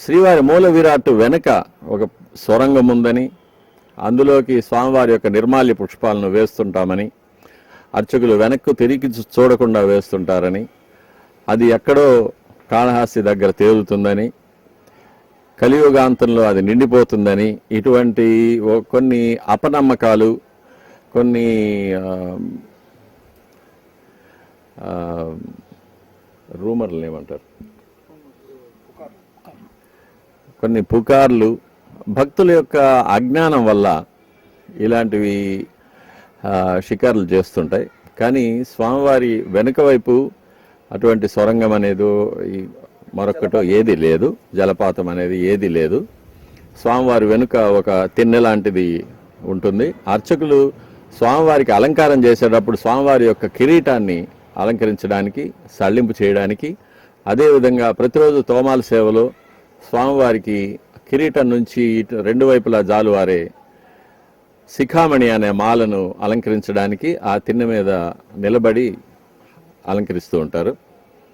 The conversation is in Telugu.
శ్రీవారి మూల విరాట్టు వెనక ఒక సొరంగం ఉందని, అందులోకి స్వామివారి యొక్క నిర్మాల్య పుష్పాలను వేస్తుంటామని, అర్చకులు వెనక్కు తిరిగి చూడకుండా వేస్తుంటారని, అది ఎక్కడో కాళహస్తి దగ్గర తేలుతుందని, కలియుగాంతంలో అది నిండిపోతుందని, ఇటువంటి కొన్ని అపనమ్మకాలు, కొన్ని రూమర్లు ఏమంటారు, కొన్ని పుకార్లు, భక్తుల యొక్క అజ్ఞానం వల్ల ఇలాంటివి షికార్లు చేస్తుంటాయి. కానీ స్వామివారి వెనుక వైపు అటువంటి సొరంగం అనేదో మరొకటో ఏది లేదు, జలపాతం అనేది ఏది లేదు. స్వామివారి వెనుక ఒక తిన్నె లాంటిది ఉంటుంది. అర్చకులు స్వామివారికి అలంకారం చేసేటప్పుడు స్వామివారి యొక్క కిరీటాన్ని అలంకరించడానికి, సళ్ళింపు చేయడానికి, అదేవిధంగా ప్రతిరోజు తోమాల సేవలో స్వామివారికి కిరీటం నుంచి రెండు వైపులా జాలువారే శిఖామణి అనే మాలను అలంకరించడానికి ఆ తిన్నె మీద నిలబడి అలంకరిస్తూ ఉంటారు.